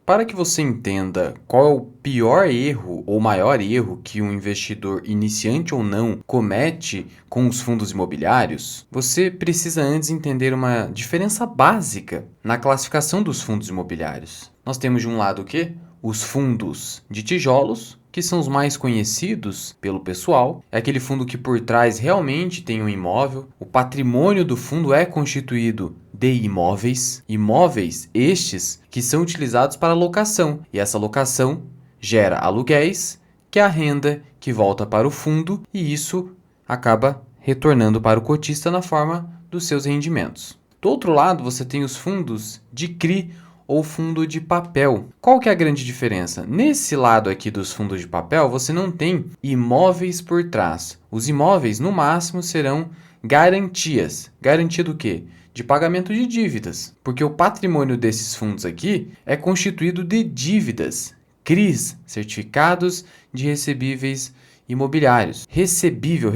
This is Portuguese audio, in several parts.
Para que você entenda qual é o pior erro ou maior erro que um investidor, iniciante ou não, comete com os fundos imobiliários, você precisa antes entender uma diferença básica na classificação dos fundos imobiliários. Nós temos de um lado o quê? Os fundos de tijolos, que são os mais conhecidos pelo pessoal. É aquele fundo que por trás realmente tem um imóvel. O patrimônio do fundo é constituído de imóveis. Imóveis estes que são utilizados para locação. E essa locação gera aluguéis, que é a renda que volta para o fundo, e isso acaba retornando para o cotista na forma dos seus rendimentos. Do outro lado, você tem os fundos de CRI, ou fundo de papel. Qual que é a grande diferença? Nesse lado aqui dos fundos de papel, você não tem imóveis por trás. Os imóveis, no máximo, serão garantias. Garantia do quê? De pagamento de dívidas. Porque o patrimônio desses fundos aqui é constituído de dívidas. CRIs, certificados de recebíveis imobiliários. Recebível,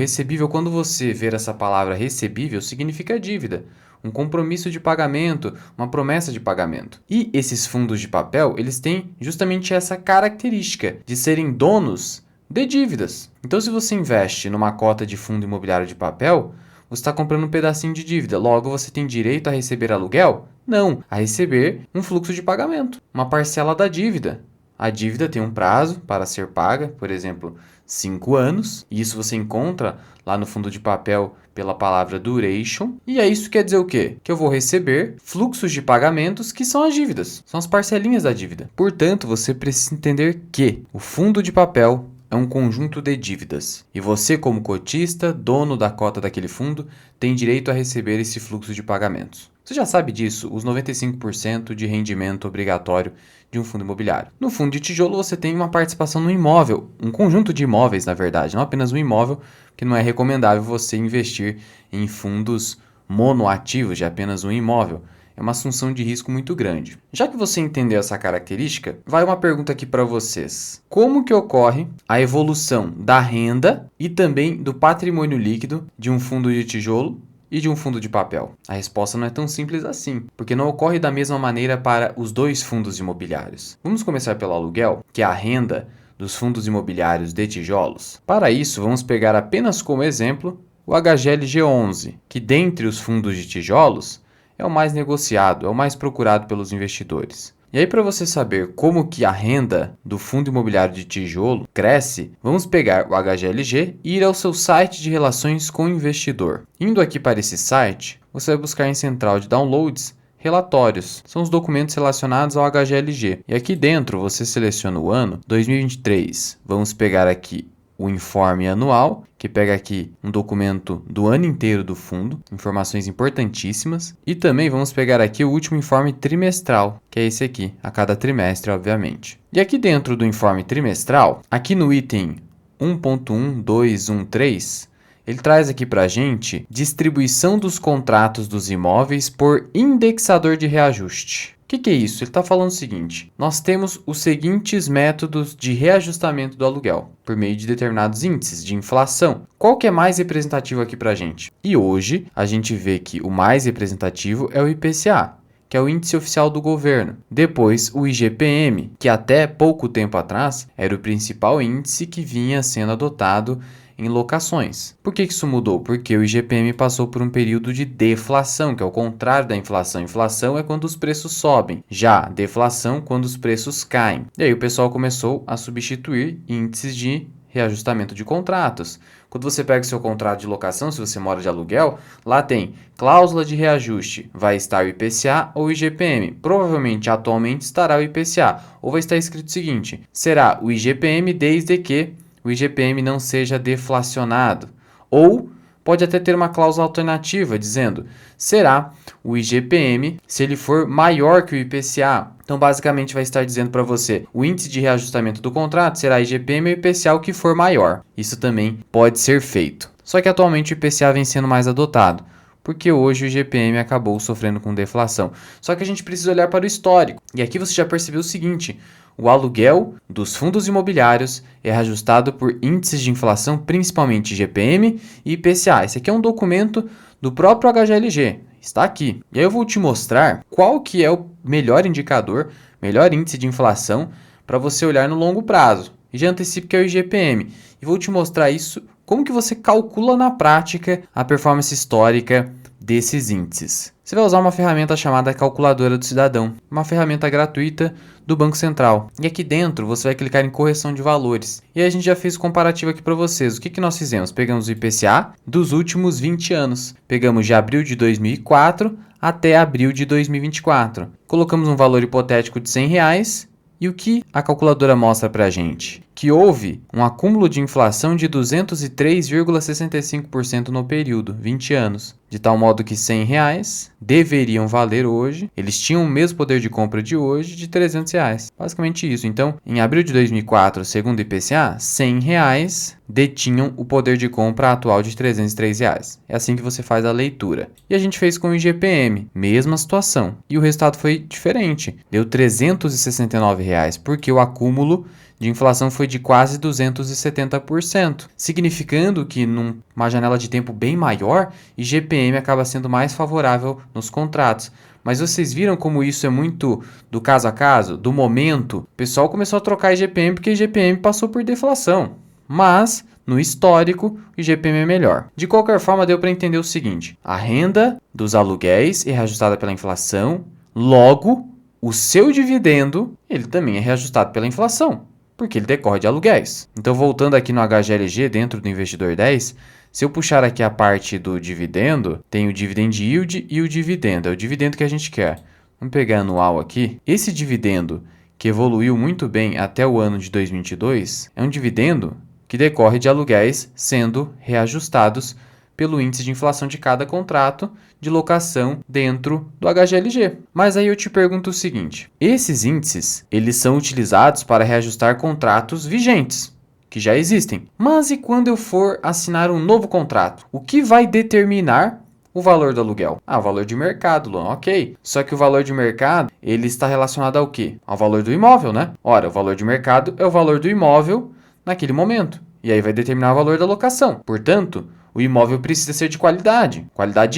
quando você ver essa palavra recebível, significa dívida. Um compromisso de pagamento, uma promessa de pagamento. E esses fundos de papel, eles têm justamente essa característica de serem donos de dívidas. Então, se você investe numa cota de fundo imobiliário de papel, você está comprando um pedacinho de dívida. Logo, você tem direito a receber aluguel? Não, a receber um fluxo de pagamento, uma parcela da dívida. A dívida tem um prazo para ser paga, por exemplo, 5 anos. E isso você encontra lá no fundo de papel pela palavra duration. E aí isso quer dizer o quê? Que eu vou receber fluxos de pagamentos que são as dívidas, são as parcelinhas da dívida. Portanto, você precisa entender que o fundo de papel é um conjunto de dívidas. E você, como cotista, dono da cota daquele fundo, tem direito a receber esse fluxo de pagamentos. Você já sabe disso, os 95% de rendimento obrigatório de um fundo imobiliário. No fundo de tijolo, você tem uma participação no imóvel, um conjunto de imóveis, na verdade, não apenas um imóvel, porque não é recomendável você investir em fundos monoativos de apenas um imóvel. É uma assunção de risco muito grande. Já que você entendeu essa característica, vai uma pergunta aqui para vocês. Como que ocorre a evolução da renda e também do patrimônio líquido de um fundo de tijolo e de um fundo de papel? A resposta não é tão simples assim, porque não ocorre da mesma maneira para os dois fundos imobiliários. Vamos começar pelo aluguel, que é a renda dos fundos imobiliários de tijolos. Para isso, vamos pegar apenas como exemplo o HGLG11, que dentre os fundos de tijolos é o mais negociado, é o mais procurado pelos investidores. E aí, para você saber como que a renda do fundo imobiliário de tijolo cresce, vamos pegar o HGLG e ir ao seu site de relações com o investidor. Indo aqui para esse site, você vai buscar em central de downloads relatórios. São os documentos relacionados ao HGLG. E aqui dentro você seleciona o ano 2023. Vamos pegar aqui o informe anual, que pega aqui um documento do ano inteiro do fundo, informações importantíssimas. E também vamos pegar aqui o último informe trimestral, que é esse aqui, a cada trimestre, obviamente. E aqui dentro do informe trimestral, aqui no item 1.1213, ele traz aqui para a gente distribuição dos contratos dos imóveis por indexador de reajuste. O que é isso? Ele está falando o seguinte: nós temos os seguintes métodos de reajustamento do aluguel, por meio de determinados índices de inflação. Qual que é mais representativo aqui para a gente? E hoje a gente vê que o mais representativo é o IPCA, que é o índice oficial do governo. Depois o IGPM, que até pouco tempo atrás era o principal índice que vinha sendo adotado em locações. Por que isso mudou? Porque o IGPM passou por um período de deflação, que é o contrário da inflação. Inflação é quando os preços sobem, já deflação quando os preços caem. E aí o pessoal começou a substituir índices de reajustamento de contratos. Quando você pega o seu contrato de locação, se você mora de aluguel, lá tem cláusula de reajuste, vai estar o IPCA ou o IGPM. Provavelmente, atualmente, estará o IPCA. Ou vai estar escrito o seguinte: será o IGPM desde que o IGPM não seja deflacionado. Ou pode até ter uma cláusula alternativa dizendo: será o IGPM se ele for maior que o IPCA. Então, basicamente, vai estar dizendo para você: o índice de reajustamento do contrato será IGPM ou IPCA o que for maior. Isso também pode ser feito. Só que atualmente o IPCA vem sendo mais adotado, porque hoje o IGPM acabou sofrendo com deflação. Só que a gente precisa olhar para o histórico. E aqui você já percebeu o seguinte: o aluguel dos fundos imobiliários é reajustado por índices de inflação, principalmente IGPM e IPCA. Esse aqui é um documento do próprio HGLG, está aqui. E aí eu vou te mostrar qual que é o melhor indicador, melhor índice de inflação para você olhar no longo prazo. E já antecipo que é o IGPM. E vou te mostrar isso, como que você calcula na prática a performance histórica desses índices. Você vai usar uma ferramenta chamada Calculadora do Cidadão, uma ferramenta gratuita do Banco Central. E aqui dentro você vai clicar em correção de valores. E aí a gente já fez o comparativo aqui para vocês. O que nós fizemos? Pegamos o IPCA dos últimos 20 anos. Pegamos de abril de 2004 até abril de 2024. Colocamos um valor hipotético de R$100. E o que a calculadora mostra para a gente? Que houve um acúmulo de inflação de 203,65% no período, 20 anos. De tal modo que R$100 deveriam valer hoje, eles tinham o mesmo poder de compra de hoje de R$300. Basicamente isso. Então, em abril de 2004, segundo o IPCA, R$100 detinham o poder de compra atual de R$303. É assim que você faz a leitura. E a gente fez com o IGPM, mesma situação. E o resultado foi diferente. Deu R$369, porque o acúmulo de inflação foi de quase 270%, significando que numa janela de tempo bem maior, IGPM acaba sendo mais favorável nos contratos. Mas vocês viram como isso é muito do caso a caso, do momento? O pessoal começou a trocar IGPM porque IGPM passou por deflação. Mas, no histórico, o IGPM é melhor. De qualquer forma, deu para entender o seguinte: a renda dos aluguéis é reajustada pela inflação, logo, o seu dividendo ele também é reajustado pela inflação, porque ele decorre de aluguéis. Então, voltando aqui no HGLG, dentro do Investidor 10, se eu puxar aqui a parte do dividendo, tem o dividend yield e o dividendo. É o dividendo que a gente quer. Vamos pegar anual aqui. Esse dividendo, que evoluiu muito bem até o ano de 2022, é um dividendo que decorre de aluguéis sendo reajustados pelo índice de inflação de cada contrato de locação dentro do HGLG. Mas aí eu te pergunto o seguinte: esses índices, eles são utilizados para reajustar contratos vigentes, que já existem. Mas e quando eu for assinar um novo contrato? O que vai determinar o valor do aluguel? O valor de mercado, Luan, ok. Só que o valor de mercado, ele está relacionado ao quê? Ao valor do imóvel, né? Ora, o valor de mercado é o valor do imóvel naquele momento. E aí vai determinar o valor da locação. Portanto, o imóvel precisa ser de qualidade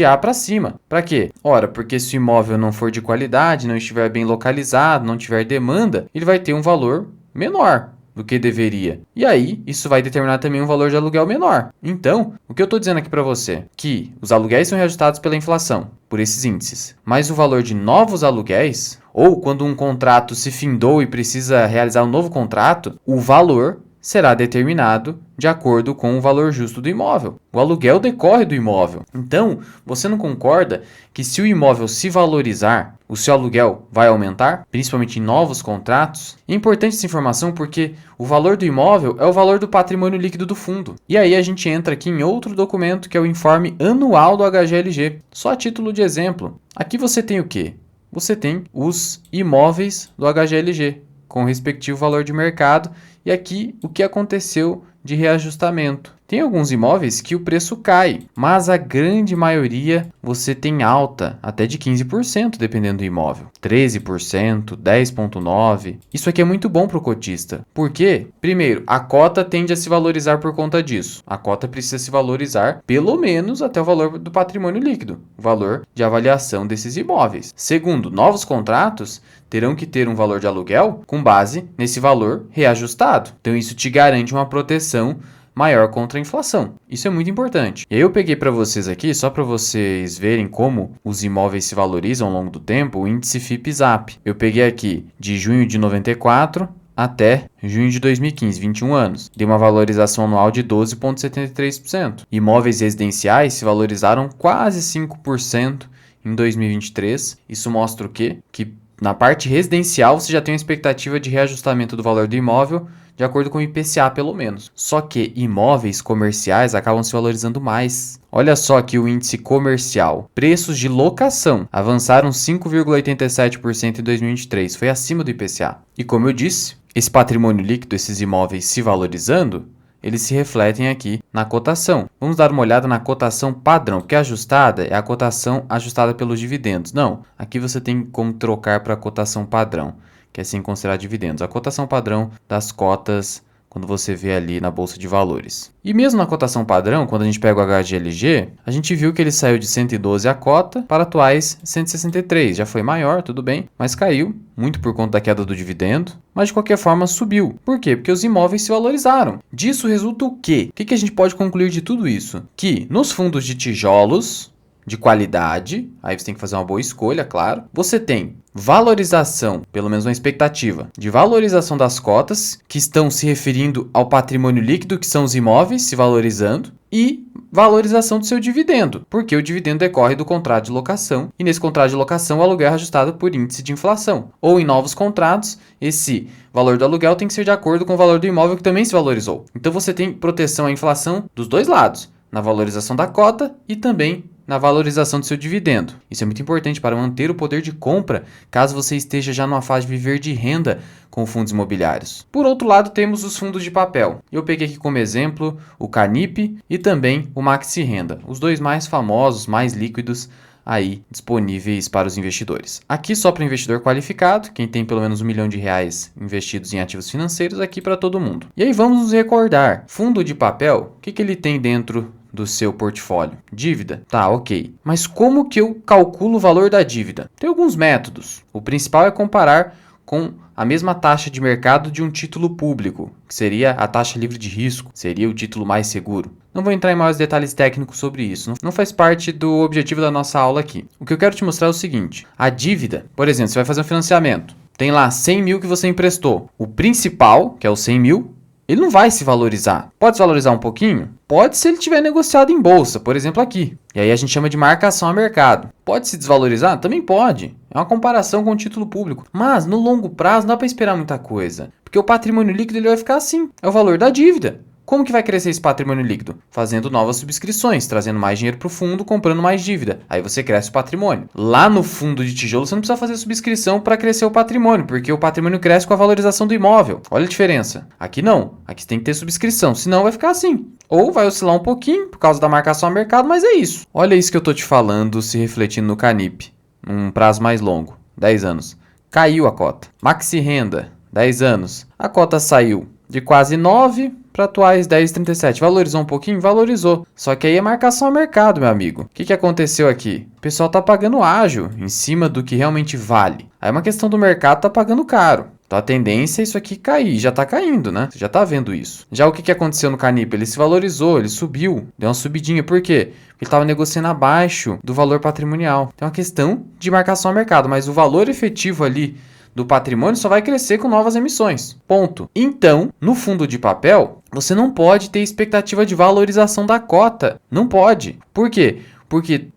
A para cima. Para quê? Ora, porque se o imóvel não for de qualidade, não estiver bem localizado, não tiver demanda, ele vai ter um valor menor do que deveria. E aí, isso vai determinar também um valor de aluguel menor. Então, o que eu estou dizendo aqui para você? Que os aluguéis são reajustados pela inflação, por esses índices. Mas o valor de novos aluguéis, ou quando um contrato se findou e precisa realizar um novo contrato, o valor será determinado de acordo com o valor justo do imóvel. O aluguel decorre do imóvel. Então, você não concorda que se o imóvel se valorizar, o seu aluguel vai aumentar, principalmente em novos contratos? É importante essa informação porque o valor do imóvel é o valor do patrimônio líquido do fundo. E aí a gente entra aqui em outro documento que é o informe anual do HGLG. Só a título de exemplo. Aqui você tem o quê? Você tem os imóveis do HGLG, com o respectivo valor de mercado, e aqui o que aconteceu de reajustamento. Tem alguns imóveis que o preço cai, mas a grande maioria você tem alta, até de 15%, dependendo do imóvel. 13%, 10,9%. Isso aqui é muito bom para o cotista. Por quê? Primeiro, a cota tende a se valorizar por conta disso. A cota precisa se valorizar pelo menos até o valor do patrimônio líquido, o valor de avaliação desses imóveis. Segundo, novos contratos terão que ter um valor de aluguel com base nesse valor reajustado. Então isso te garante uma proteção maior contra a inflação. Isso é muito importante. E aí eu peguei para vocês aqui, só para vocês verem como os imóveis se valorizam ao longo do tempo, o índice FIPE-ZAP. Eu peguei aqui de junho de 94 até junho de 2015, 21 anos. Deu uma valorização anual de 12,73%. Imóveis residenciais se valorizaram quase 5% em 2023. Isso mostra o quê? Que na parte residencial você já tem uma expectativa de reajustamento do valor do imóvel de acordo com o IPCA, pelo menos. Só que imóveis comerciais acabam se valorizando mais. Olha só aqui o índice comercial. Preços de locação avançaram 5,87% em 2023. Foi acima do IPCA. E como eu disse, esse patrimônio líquido, esses imóveis se valorizando, eles se refletem aqui na cotação. Vamos dar uma olhada na cotação padrão, porque a ajustada é a cotação ajustada pelos dividendos. Não, aqui você tem como trocar para a cotação padrão, que é sem considerar dividendos. A cotação padrão das cotas quando você vê ali na Bolsa de Valores. E mesmo na cotação padrão, quando a gente pega o HGLG, a gente viu que ele saiu de 112 a cota para atuais 163. Já foi maior, tudo bem, mas caiu, muito por conta da queda do dividendo, mas de qualquer forma subiu. Por quê? Porque os imóveis se valorizaram. Disso resulta o quê? O que a gente pode concluir de tudo isso? Que nos fundos de tijolos de qualidade, aí você tem que fazer uma boa escolha, claro. Você tem valorização, pelo menos uma expectativa, de valorização das cotas, que estão se referindo ao patrimônio líquido, que são os imóveis se valorizando, e valorização do seu dividendo, porque o dividendo decorre do contrato de locação, e nesse contrato de locação o aluguel é ajustado por índice de inflação. Ou em novos contratos, esse valor do aluguel tem que ser de acordo com o valor do imóvel que também se valorizou. Então você tem proteção à inflação dos dois lados, na valorização da cota e também na valorização do seu dividendo. Isso é muito importante para manter o poder de compra, caso você esteja já numa fase de viver de renda com fundos imobiliários. Por outro lado, temos os fundos de papel. Eu peguei aqui como exemplo o Canip e também o Maxi Renda, os dois mais famosos, mais líquidos aí disponíveis para os investidores. Aqui só para o investidor qualificado, quem tem pelo menos R$1 milhão investidos em ativos financeiros, aqui para todo mundo. E aí vamos nos recordar, fundo de papel, o que ele tem dentro do seu portfólio? Dívida? Tá, ok. Mas como que eu calculo o valor da dívida? Tem alguns métodos. O principal é comparar com a mesma taxa de mercado de um título público, que seria a taxa livre de risco, seria o título mais seguro. Não vou entrar em maiores detalhes técnicos sobre isso, não faz parte do objetivo da nossa aula aqui. O que eu quero te mostrar é o seguinte, a dívida, por exemplo, você vai fazer um financiamento, tem lá 100 mil que você emprestou, o principal, que é o 100 mil, ele não vai se valorizar. Pode se valorizar um pouquinho? Pode se ele tiver negociado em bolsa, por exemplo aqui. E aí a gente chama de marcação a mercado. Pode se desvalorizar? Também pode. É uma comparação com o título público. Mas no longo prazo não dá para esperar muita coisa. Porque o patrimônio líquido ele vai ficar assim. É o valor da dívida. Como que vai crescer esse patrimônio líquido? Fazendo novas subscrições, trazendo mais dinheiro para o fundo, comprando mais dívida. Aí você cresce o patrimônio. Lá no fundo de tijolo você não precisa fazer subscrição para crescer o patrimônio, porque o patrimônio cresce com a valorização do imóvel. Olha a diferença. Aqui não. Aqui você tem que ter subscrição, senão vai ficar assim. Ou vai oscilar um pouquinho por causa da marcação a mercado, mas é isso. Olha isso que eu tô te falando se refletindo no Canip. Um prazo mais longo, 10 anos. Caiu a cota. Maxi Renda, 10 anos. A cota saiu de quase 9 para atuais 10,37. Valorizou um pouquinho? Valorizou. Só que aí é marcação a mercado, meu amigo. O que aconteceu aqui? O pessoal tá pagando ágio em cima do que realmente vale. Aí é uma questão do mercado tá pagando caro. Então a tendência é isso aqui cair. Já tá caindo, né? Você já tá vendo isso. Já o que aconteceu no Canip? Ele se valorizou, ele subiu. Deu uma subidinha. Por quê? Porque ele estava negociando abaixo do valor patrimonial. Então é uma questão de marcação a mercado. Mas o valor efetivo ali do patrimônio só vai crescer com novas emissões. Ponto. Então, no fundo de papel, você não pode ter expectativa de valorização da cota. Não pode. Por quê? Porque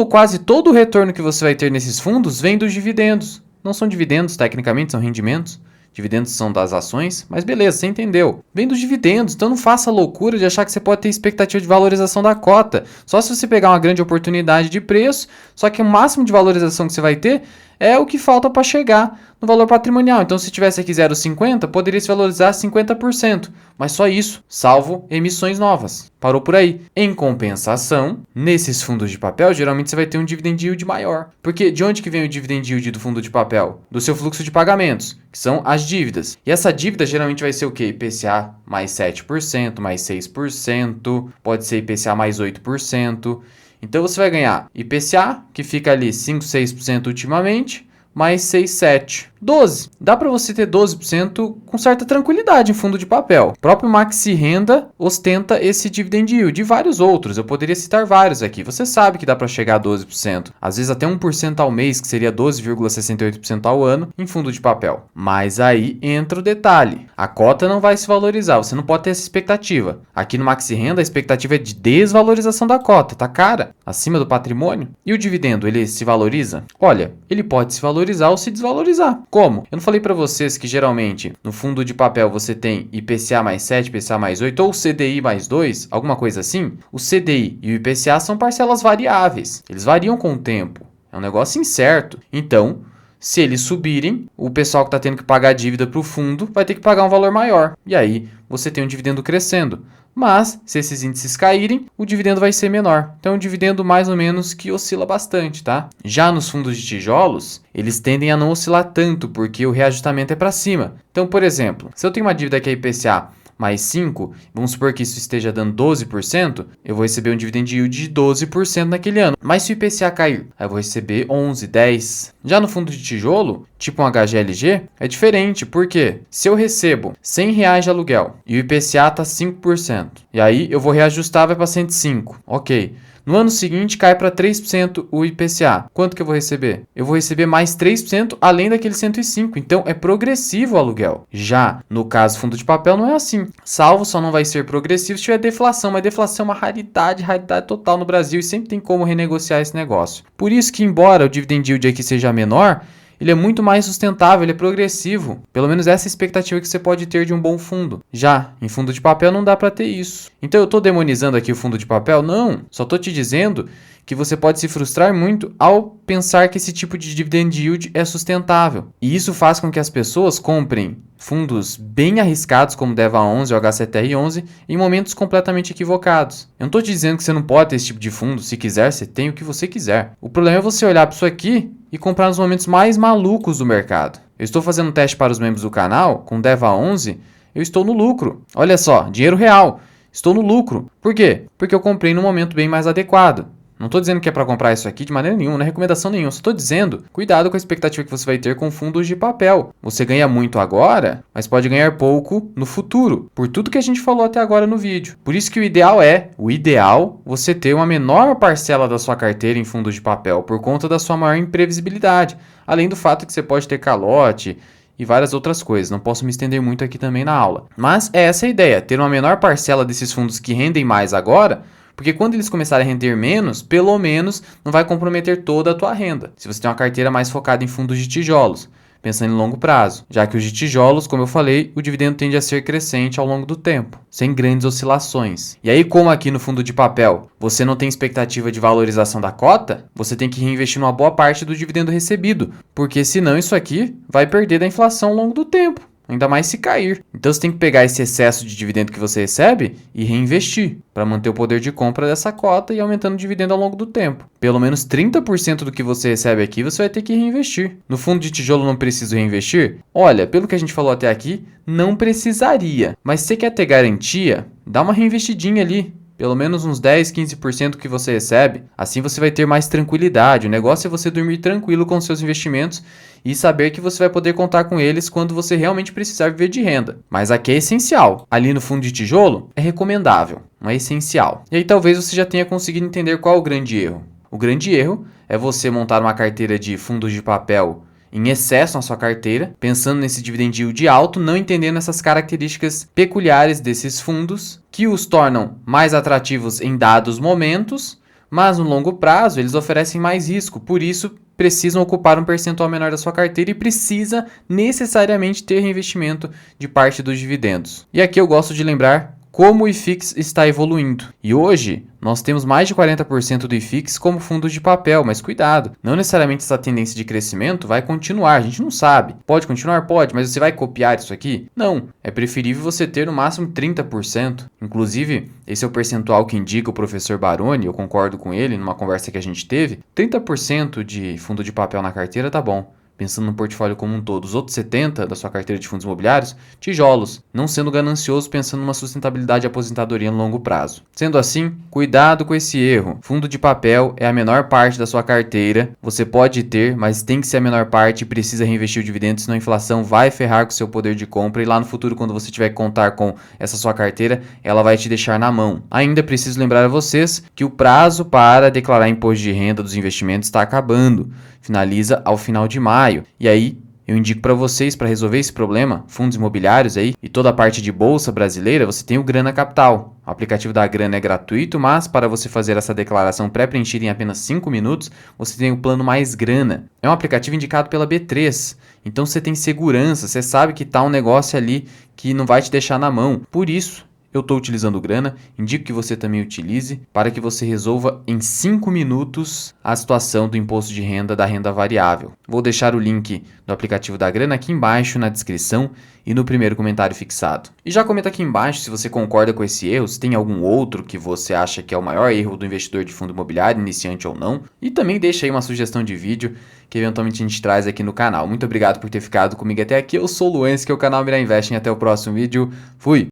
quase todo o retorno que você vai ter nesses fundos vem dos dividendos. Não são dividendos, tecnicamente, são rendimentos. Dividendos são das ações, mas beleza, você entendeu. Vem dos dividendos, então não faça a loucura de achar que você pode ter expectativa de valorização da cota. Só se você pegar uma grande oportunidade de preço, só que o máximo de valorização que você vai ter é o que falta para chegar no valor patrimonial. Então, se tivesse aqui 0,50, poderia se valorizar 50%. Mas só isso, salvo emissões novas. Parou por aí. Em compensação, nesses fundos de papel, geralmente você vai ter um dividend yield maior. Porque de onde que vem o dividend yield do fundo de papel? Do seu fluxo de pagamentos, que são as dívidas. E essa dívida geralmente vai ser o quê? IPCA mais 7%, mais 6%, pode ser IPCA mais 8%. Então você vai ganhar IPCA, que fica ali 5, 6% ultimamente, mais 6, 7. 12. Dá para você ter 12% com certa tranquilidade em fundo de papel. O próprio Maxi Renda ostenta esse dividend yield e vários outros. Eu poderia citar vários aqui. Você sabe que dá para chegar a 12%. Às vezes até 1% ao mês, que seria 12,68% ao ano em fundo de papel. Mas aí entra o detalhe. A cota não vai se valorizar. Você não pode ter essa expectativa. Aqui no Maxi Renda a expectativa é de desvalorização da cota. Tá cara? Acima do patrimônio. E o dividendo, ele se valoriza? Olha, ele pode se valorizar ou se desvalorizar. Como? Eu não falei para vocês que geralmente no fundo de papel você tem IPCA mais 7, IPCA mais 8 ou CDI mais 2, alguma coisa assim? O CDI e o IPCA são parcelas variáveis. Eles variam com o tempo. É um negócio incerto. Então, se eles subirem, o pessoal que está tendo que pagar a dívida para o fundo vai ter que pagar um valor maior. E aí você tem um dividendo crescendo. Mas, se esses índices caírem, o dividendo vai ser menor. Então, é um dividendo mais ou menos que oscila bastante, tá? Já nos fundos de tijolos, eles tendem a não oscilar tanto, porque o reajustamento é para cima. Então, por exemplo, se eu tenho uma dívida que é IPCA mais 5, vamos supor que isso esteja dando 12%, eu vou receber um dividend yield de 12% naquele ano. Mas se o IPCA cair, aí eu vou receber 11, 10. Já no fundo de tijolo, tipo um HGLG, é diferente, porque se eu recebo R$ 100 de aluguel e o IPCA está 5%, e aí eu vou reajustar, vai para 105, ok. No ano seguinte cai para 3% o IPCA. Quanto que eu vou receber? Eu vou receber mais 3% além daquele 105. Então é progressivo o aluguel. Já no caso fundo de papel não é assim. Salvo só não vai ser progressivo se tiver deflação. Mas deflação é uma raridade total no Brasil e sempre tem como renegociar esse negócio. Por isso que embora o dividend yield aqui seja menor, ele é muito mais sustentável, ele é progressivo. Pelo menos essa é a expectativa que você pode ter de um bom fundo. Já em fundo de papel não dá para ter isso. Então eu estou demonizando aqui o fundo de papel? Não, só estou te dizendo que você pode se frustrar muito ao pensar que esse tipo de dividend yield é sustentável. E isso faz com que as pessoas comprem fundos bem arriscados como DEVA11 ou H7R11 em momentos completamente equivocados. Eu não estou te dizendo que você não pode ter esse tipo de fundo. Se quiser, você tem o que você quiser. O problema é você olhar para isso aqui e comprar nos momentos mais malucos do mercado. Eu estou fazendo um teste para os membros do canal com DEVA11, eu estou no lucro. Olha só, dinheiro real. Estou no lucro. Por quê? Porque eu comprei no momento bem mais adequado. Não estou dizendo que é para comprar isso aqui de maneira nenhuma, não é recomendação nenhuma. Só estou dizendo, cuidado com a expectativa que você vai ter com fundos de papel. Você ganha muito agora, mas pode ganhar pouco no futuro, por tudo que a gente falou até agora no vídeo. Por isso que o ideal, você ter uma menor parcela da sua carteira em fundos de papel, por conta da sua maior imprevisibilidade. Além do fato que você pode ter calote e várias outras coisas. Não posso me estender muito aqui também na aula. Mas é essa a ideia, ter uma menor parcela desses fundos que rendem mais agora, porque quando eles começarem a render menos, pelo menos não vai comprometer toda a tua renda. Se você tem uma carteira mais focada em fundos de tijolos, pensando em longo prazo. Já que os de tijolos, como eu falei, o dividendo tende a ser crescente ao longo do tempo, sem grandes oscilações. E aí, como aqui no fundo de papel, você não tem expectativa de valorização da cota, você tem que reinvestir numa boa parte do dividendo recebido, porque senão isso aqui vai perder da inflação ao longo do tempo. Ainda mais se cair. Então você tem que pegar esse excesso de dividendo que você recebe e reinvestir para manter o poder de compra dessa cota e aumentando o dividendo ao longo do tempo. Pelo menos 30% do que você recebe aqui você vai ter que reinvestir. No fundo de tijolo não preciso reinvestir? Olha, pelo que a gente falou até aqui, não precisaria. Mas se você quer ter garantia, dá uma reinvestidinha ali. Pelo menos uns 10, 15% que você recebe. Assim você vai ter mais tranquilidade. O negócio é você dormir tranquilo com seus investimentos e saber que você vai poder contar com eles quando você realmente precisar viver de renda. Mas aqui é essencial. Ali no fundo de tijolo é recomendável, não é essencial. E aí talvez você já tenha conseguido entender qual é o grande erro. O grande erro é você montar uma carteira de fundos de papel em excesso na sua carteira, pensando nesse dividend yield alto, não entendendo essas características peculiares desses fundos, que os tornam mais atrativos em dados momentos, mas no longo prazo eles oferecem mais risco, por isso precisam ocupar um percentual menor da sua carteira e precisa necessariamente ter reinvestimento de parte dos dividendos. E aqui eu gosto de lembrar como o IFIX está evoluindo. E hoje nós temos mais de 40% do IFIX como fundos de papel, mas cuidado, não necessariamente essa tendência de crescimento vai continuar, a gente não sabe. Pode continuar? Pode, mas você vai copiar isso aqui? Não, é preferível você ter no máximo 30%. Inclusive, esse é o percentual que indica o professor Baroni, eu concordo com ele numa conversa que a gente teve. 30% de fundo de papel na carteira tá bom. Pensando no portfólio como um todo, os outros 70% da sua carteira de fundos imobiliários, tijolos, não sendo ganancioso pensando numa sustentabilidade de aposentadoria no longo prazo. Sendo assim, cuidado com esse erro. Fundo de papel é a menor parte da sua carteira, você pode ter, mas tem que ser a menor parte e precisa reinvestir o dividendo, senão a inflação vai ferrar com o seu poder de compra e lá no futuro, quando você tiver que contar com essa sua carteira, ela vai te deixar na mão. Ainda preciso lembrar a vocês que o prazo para declarar imposto de renda dos investimentos está acabando. Finaliza ao final de maio. E aí, eu indico para vocês, para resolver esse problema, fundos imobiliários aí e toda a parte de bolsa brasileira, você tem o Grana Capital. O aplicativo da Grana é gratuito, mas para você fazer essa declaração pré-preenchida em apenas 5 minutos, você tem o plano Mais Grana. É um aplicativo indicado pela B3, então você tem segurança, você sabe que está um negócio ali que não vai te deixar na mão. Por isso, eu estou utilizando o Grana, indico que você também utilize para que você resolva em 5 minutos a situação do imposto de renda da renda variável. Vou deixar o link do aplicativo da Grana aqui embaixo na descrição e no primeiro comentário fixado. E já comenta aqui embaixo se você concorda com esse erro, se tem algum outro que você acha que é o maior erro do investidor de fundo imobiliário, iniciante ou não. E também deixa aí uma sugestão de vídeo que eventualmente a gente traz aqui no canal. Muito obrigado por ter ficado comigo até aqui. Eu sou o Luan, esse que é o canal Mirai Invest. Até o próximo vídeo. Fui!